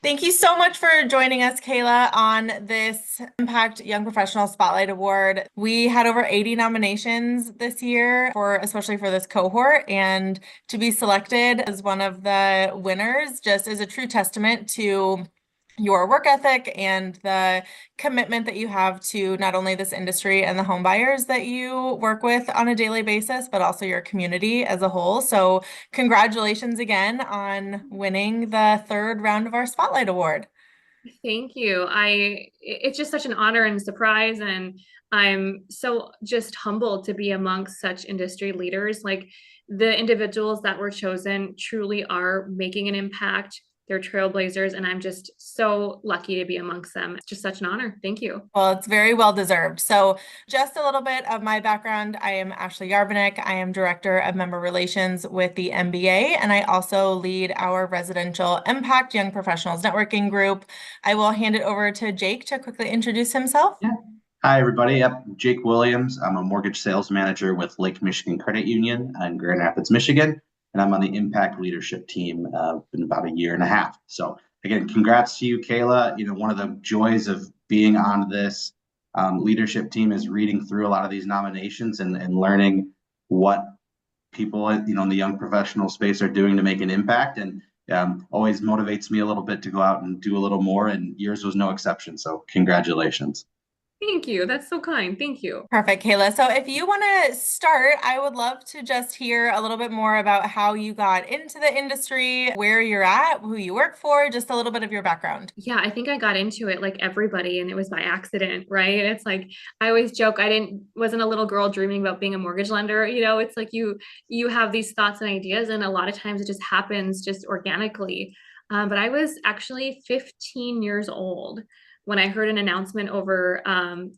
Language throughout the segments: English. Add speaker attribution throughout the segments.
Speaker 1: Thank you so much for joining us, Kayla, on this Impact Young Professional Spotlight Award. We had over 80 nominations this year especially for this cohort, and to be selected as one of the winners just is a true testament to your work ethic and the commitment that you have to not only this industry and the home buyers that you work with on a daily basis, but also your community as a whole. So congratulations again on winning the third round of our Spotlight Award.
Speaker 2: Thank you. It's just such an honor and surprise, and I'm so just humbled to be amongst such industry leaders. Like the individuals that were chosen truly are making an impact. They're trailblazers, and I'm just so lucky to be amongst them. It's just such an honor. Thank you.
Speaker 1: Well, it's very well deserved. So, just a little bit of my background. I am Ashley Yarvanek. I am Director of Member Relations with the MBA, and I also lead our Residential Impact Young Professionals Networking Group. I will hand it over to Jake to quickly introduce himself.
Speaker 3: Yeah. Hi, everybody. Yep, Jake Williams. I'm a mortgage sales manager with Lake Michigan Credit Union in Grand Rapids, Michigan, and I'm on the Impact Leadership team. Been about a year and a half. So again, congrats to you, Kayla. One of the joys of being on this leadership team is reading through a lot of these nominations and learning what people, in the young professional space are doing to make an impact. And always motivates me a little bit to go out and do a little more. And yours was no exception. So congratulations.
Speaker 2: Thank you. That's so kind. Thank you.
Speaker 1: Perfect, Kayla. So if you want to start, I would love to just hear a little bit more about how you got into the industry, where you're at, who you work for, just a little bit of your background.
Speaker 2: Yeah, I think I got into it like everybody, and it was by accident, right? It's like I always joke I didn't wasn't a little girl dreaming about being a mortgage lender. It's like you have these thoughts and ideas, and a lot of times it just happens just organically. But I was actually 15 years old when I heard an announcement over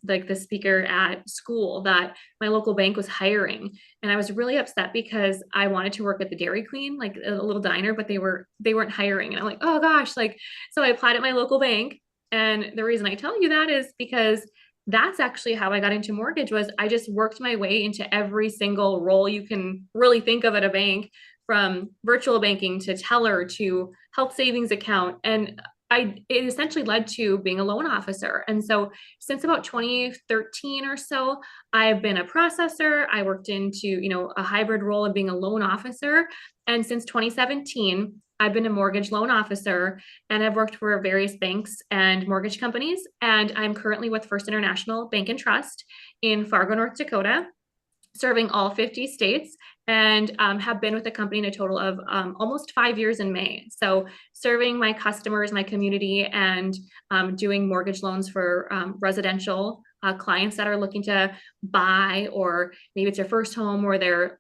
Speaker 2: like the speaker at school that my local bank was hiring. And I was really upset because I wanted to work at the Dairy Queen, like a little diner, but they weren't hiring. And I'm like, oh gosh, like so I applied at my local bank. And the reason I tell you that is because that's actually how I got into mortgage. Was I just worked my way into every single role you can really think of at a bank, from virtual banking to teller to health savings account. And it essentially led to being a loan officer. And so since about 2013 or so, I've been a processor. I worked into, a hybrid role of being a loan officer. And since 2017, I've been a mortgage loan officer, and I've worked for various banks and mortgage companies. And I'm currently with First International Bank and Trust in Fargo, North Dakota, serving all 50 states, and have been with the company in a total of almost 5 years in May. So serving my customers, my community, and doing mortgage loans for residential clients that are looking to buy, or maybe it's their first home or their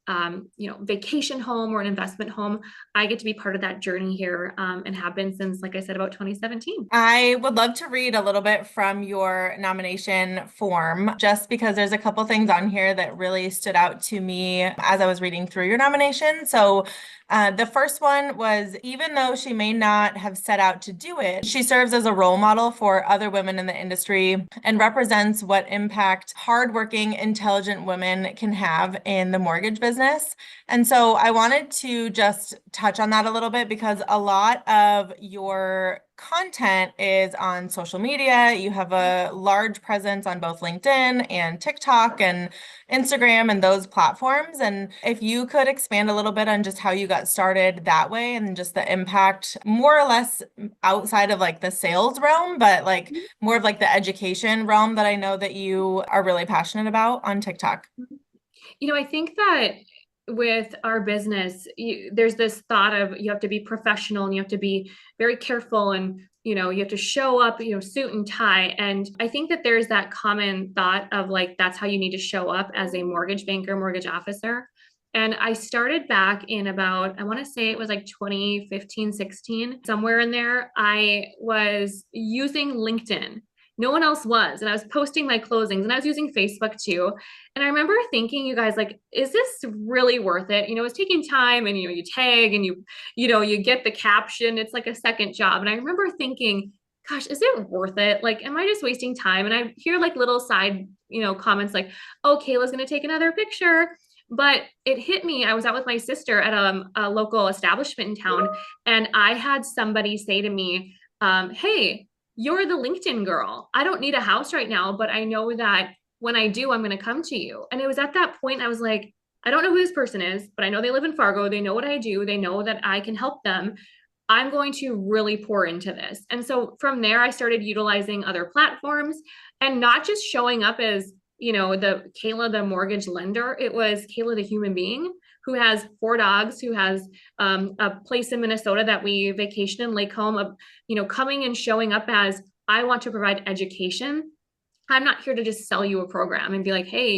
Speaker 2: vacation home or an investment home. I get to be part of that journey here, and have been since, like I said, about 2017.
Speaker 1: I would love to read a little bit from your nomination form, just because there's a couple things on here that really stood out to me as I was reading through your nomination. So the first one was, even though she may not have set out to do it, she serves as a role model for other women in the industry and represents what impact hardworking, intelligent women can have in the mortgage business. And so I wanted to just touch on that a little bit, because a lot of your content is on social media. You have a large presence on both LinkedIn and TikTok and Instagram and those platforms. And if you could expand a little bit on just how you got started that way, and just the impact more or less outside of like the sales realm, but like more of like the education realm that I know that you are really passionate about on TikTok.
Speaker 2: I think that with our business, there's this thought of you have to be professional and you have to be very careful, and you have to show up, suit and tie. And I think that there's that common thought of like that's how you need to show up as a mortgage banker, mortgage officer. And I started back in about, I want to say it was like 2015, 16, somewhere in there. I was using LinkedIn. No one else was. And I was posting my closings, and I was using Facebook too. And I remember thinking, you guys, like, is this really worth it? It's taking time, and, you tag and you get the caption. It's like a second job. And I remember thinking, gosh, is it worth it? Like, am I just wasting time? And I hear like little side, comments like, oh, Kayla's going to take another picture. But it hit me. I was out with my sister at a local establishment in town, and I had somebody say to me, hey, you're the LinkedIn girl. I don't need a house right now, but I know that when I do, I'm going to come to you. And it was at that point I was like, I don't know who this person is, but I know they live in Fargo. They know what I do. They know that I can help them. I'm going to really pour into this. And so from there, I started utilizing other platforms and not just showing up as, the Kayla, the mortgage lender. It was Kayla, the human being who has 4 dogs, who has a place in Minnesota that we vacation in, Lake Home, coming and showing up as, I want to provide education. I'm not here to just sell you a program and be like, hey,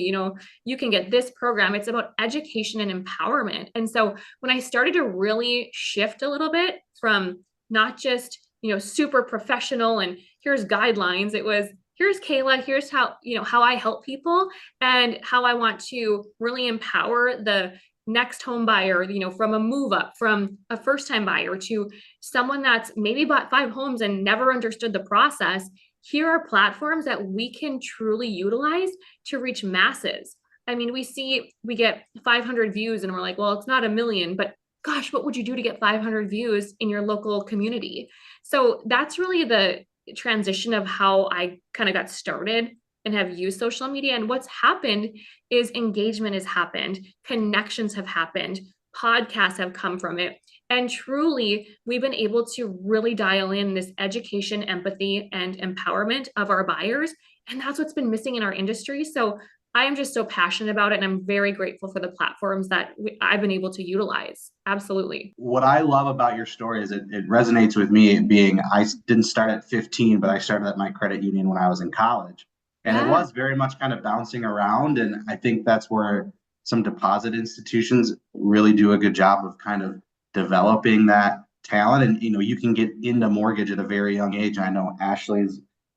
Speaker 2: you can get this program. It's about education and empowerment. And so when I started to really shift a little bit from not just, super professional and here's guidelines, it was, here's Kayla, here's how I help people and how I want to really empower the next home buyer, from a move up, from a first time buyer to someone that's maybe bought 5 homes and never understood the process. Here are platforms that we can truly utilize to reach masses. I mean, we get 500 views and we're like, well, it's not a million, but gosh, what would you do to get 500 views in your local community? So that's really the transition of how I kind of got started and have used social media. And what's happened is engagement has happened, connections have happened, podcasts have come from it. And truly, we've been able to really dial in this education, empathy, and empowerment of our buyers. And that's what's been missing in our industry. So I am just so passionate about it. And I'm very grateful for the platforms that I've been able to utilize. Absolutely.
Speaker 3: What I love about your story is it resonates with me being, I didn't start at 15, but I started at my credit union when I was in college. And it was very much kind of bouncing around. And I think that's where some deposit institutions really do a good job of kind of developing that talent. And, you can get into mortgage at a very young age. I know Ashley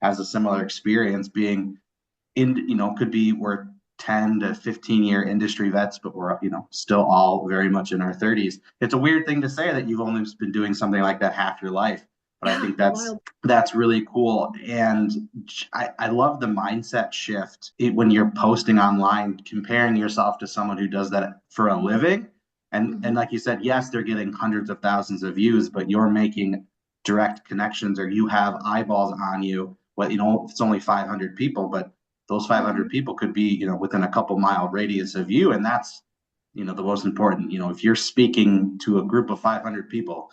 Speaker 3: has a similar experience being could be we're 10 to 15-year industry vets, but we're, still all very much in our 30s. It's a weird thing to say that you've only been doing something like that half your life, but I think that's really cool. And I love the mindset shift when you're posting online, comparing yourself to someone who does that for a living. And like you said, yes, they're getting hundreds of thousands of views, but you're making direct connections, or you have eyeballs on you. Well, it's only 500 people, but those 500 people could be, within a couple mile radius of you. And that's, the most important. If you're speaking to a group of 500 people,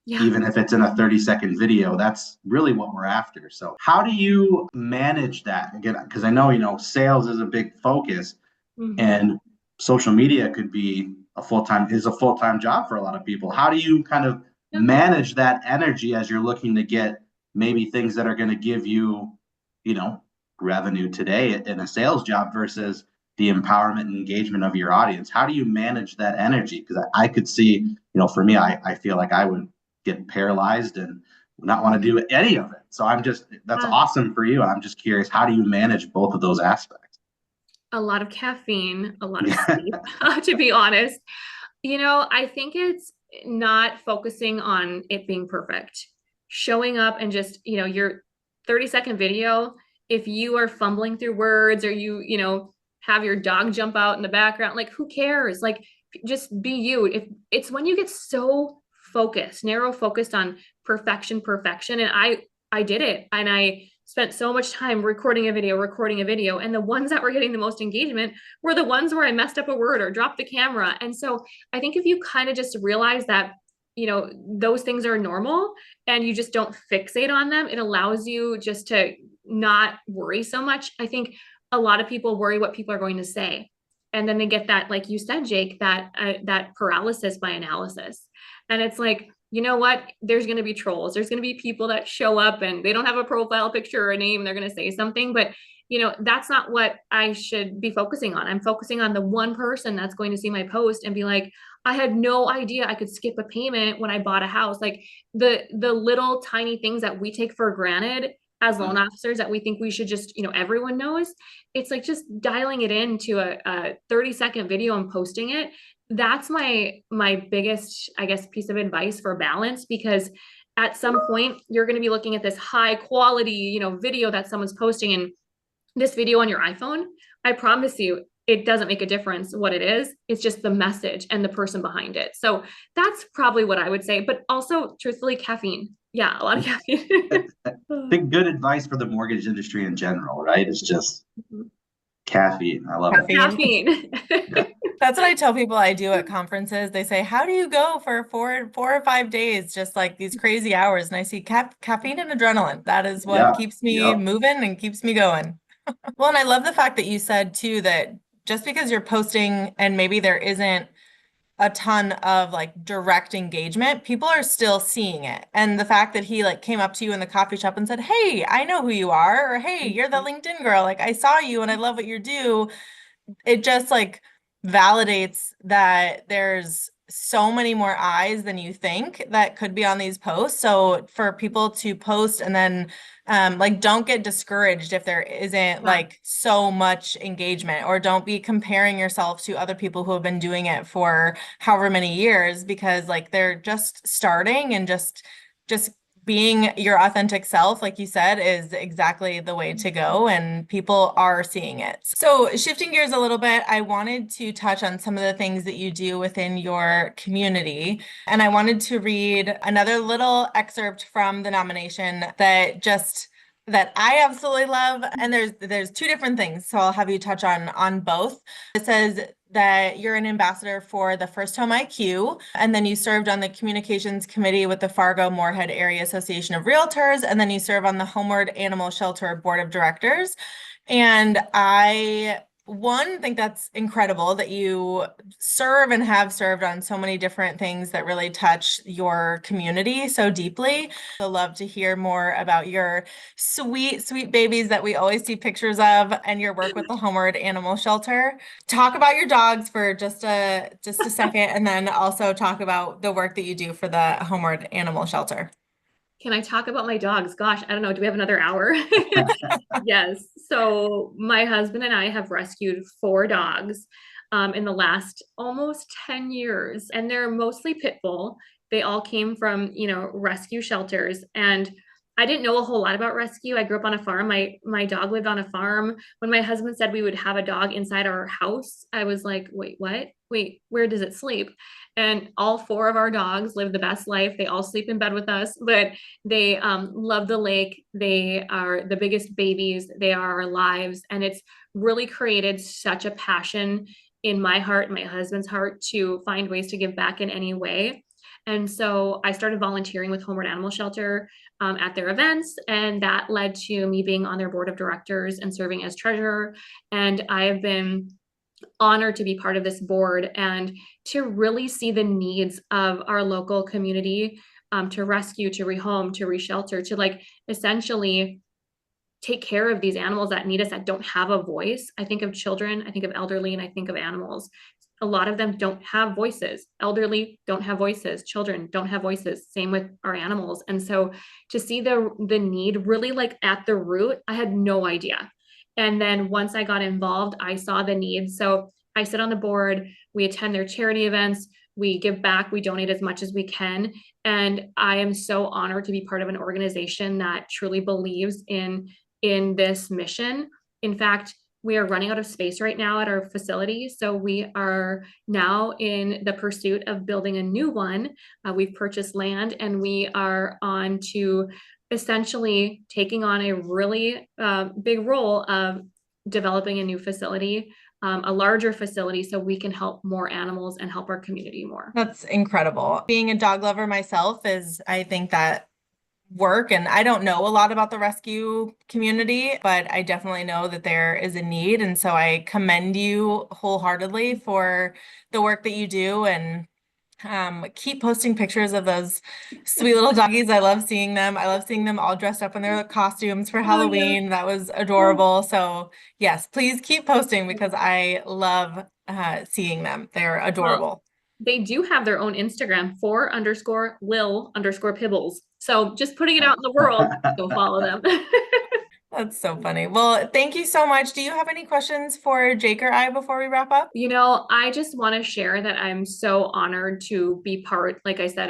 Speaker 3: even if it's in a 30-second video, that's really what we're after. So how do you manage that? Again, because I know, sales is a big focus, and social media could be a full-time job for a lot of people. How do you kind of manage that energy as you're looking to get maybe things that are going to give you, revenue today in a sales job versus the empowerment and engagement of your audience? How do you manage that energy? Because I could see, for me, I feel like I would get paralyzed and not want to do any of it. So that's awesome for you. I'm just curious, how do you manage both of those aspects?
Speaker 2: A lot of caffeine, a lot of sleep, to be honest. I think it's not focusing on it being perfect. Showing up and just, your 30-second video, if you are fumbling through words or you have your dog jump out in the background, like, who cares? Like, just be you. If it's when you get so narrow focused on perfection. And I did it. And I spent so much time recording a video. And the ones that were getting the most engagement were the ones where I messed up a word or dropped the camera. And so I think if you kind of just realize that, those things are normal and you just don't fixate on them, it allows you just to not worry so much. I think a lot of people worry what people are going to say. And then they get that, like you said, Jake, that paralysis by analysis. And it's like, you know what? There's going to be trolls. There's going to be people that show up and they don't have a profile picture or a name. They're going to say something, but that's not what I should be focusing on. I'm focusing on the one person that's going to see my post and be like, I had no idea I could skip a payment when I bought a house. Like the little tiny things that we take for granted as loan officers that we think we should just, everyone knows. It's like just dialing it into a 30-second video and posting it. That's my biggest, I guess, piece of advice for balance, because at some point you're going to be looking at this high quality, video that someone's posting, and this video on your iPhone, I promise you, it doesn't make a difference what it is. It's just the message and the person behind it. So that's probably what I would say. But also, truthfully, caffeine. Yeah, a lot of caffeine.
Speaker 3: I think good advice for the mortgage industry in general, right? It's just caffeine. I love it.
Speaker 1: Caffeine.
Speaker 2: Caffeine.
Speaker 3: Yeah.
Speaker 1: That's what I tell people I do at conferences. They say, "How do you go for four or 5 days, just like these crazy hours?" And I see caffeine and adrenaline. That is what
Speaker 3: Yeah.
Speaker 1: keeps me
Speaker 3: Yep.
Speaker 1: moving and keeps me going. Well, and I love the fact that you said too that just because you're posting and maybe there isn't a ton of like direct engagement, people are still seeing it. And the fact that he like came up to you in the coffee shop and said, "Hey, I know who you are," or "Hey, you're the LinkedIn girl. Like I saw you and I love what you do." It just like validates that there's so many more eyes than you think that could be on these posts. So for people to post and then like don't get discouraged if there isn't
Speaker 2: Yeah.
Speaker 1: like so much engagement, or don't be comparing yourself to other people who have been doing it for however many years, because like they're just starting, and just being your authentic self, like you said, is exactly the way to go, and people are seeing it. So, shifting gears a little bit, I wanted to touch on some of the things that you do within your community. And I wanted to read another little excerpt from the nomination that I absolutely love. And there's two different things, so I'll have you touch on both. It says that you're an ambassador for the First Home IQ, and then you served on the communications committee with the Fargo-Moorhead Area Association of Realtors, and then you serve on the Homeward Animal Shelter Board of Directors. And I, one, think that's incredible that you serve and have served on so many different things that really touch your community so deeply. I love to hear more about your sweet, sweet babies that we always see pictures of, and your work with the Homeward Animal Shelter. Talk about your dogs for just a second, and then also talk about the work that you do for the Homeward Animal Shelter.
Speaker 2: Can I talk about my dogs? Gosh, I don't know. Do we have another hour? Yes. So my husband and I have rescued 4 dogs in the last almost 10 years, and they're mostly pit bull. They all came from, rescue shelters. And I didn't know a whole lot about rescue. I grew up on a farm. My dog lived on a farm. When my husband said we would have a dog inside our house, I was like, wait, what? Wait, where does it sleep? And all 4 of our dogs live the best life. They all sleep in bed with us, but they love the lake. They are the biggest babies. They are our lives. And it's really created such a passion in my heart, my husband's heart, to find ways to give back in any way. And so I started volunteering with Homeward Animal Shelter at their events, and that led to me being on their board of directors and serving as treasurer. And I have been honored to be part of this board and to really see the needs of our local community, to rescue, to rehome, to reshelter, to like essentially take care of these animals that need us, that don't have a voice. I think of children, I think of elderly, and I think of animals. A lot of them don't have voices. Elderly don't have voices. Children don't have voices. Same with our animals. And so to see the need really like at the root, I had no idea. And then once I got involved, I saw the need. So I sit on the board, we attend their charity events, we give back, we donate as much as we can. And I am so honored to be part of an organization that truly believes in this mission. In fact, we are running out of space right now at our facility. So we are now in the pursuit of building a new one. We've purchased land, and we are on to essentially taking on a really big role of developing a new facility, a larger facility, so we can help more animals and help our community more.
Speaker 1: That's incredible. Being a dog lover myself is, I think that work, and I don't know a lot about the rescue community, but I definitely know that there is a need. And so I commend you wholeheartedly for the work that you do, and keep posting pictures of those sweet little doggies. I love seeing them. I love seeing them all dressed up in their costumes for
Speaker 2: Oh, yeah.
Speaker 1: Halloween. That was adorable. So yes, please keep posting because I love seeing them. They're
Speaker 2: Well,
Speaker 1: adorable.
Speaker 2: they do have their own Instagram, for_Lil_Pibbles. So just putting it out in the world, go follow them.
Speaker 1: That's so funny. Well, thank you so much. Do you have any questions for Jake or I before we wrap up?
Speaker 2: I just want to share that I'm so honored to be part, like I said,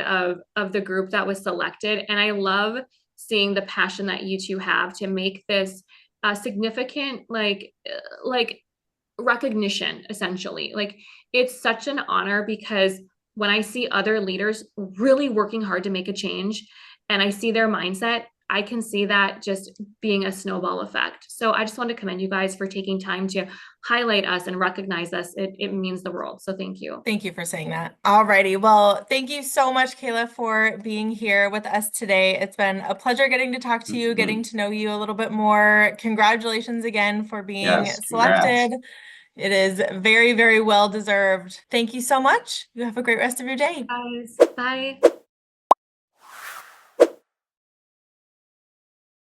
Speaker 2: of the group that was selected. And I love seeing the passion that you two have to make this a significant, like recognition, essentially. Like it's such an honor because when I see other leaders really working hard to make a change, and I see their mindset, I can see that just being a snowball effect. So I just want to commend you guys for taking time to highlight us and recognize us. It means the world. So thank you.
Speaker 1: Thank you for saying that. Alrighty. Well, thank you so much, Kayla, for being here with us today. It's been a pleasure getting to talk to you, getting to know you a little bit more. Congratulations again for being
Speaker 3: Yes, congrats.
Speaker 1: selected. It is very, very well deserved. Thank you so much. You have a great rest of your day.
Speaker 2: Guys, bye.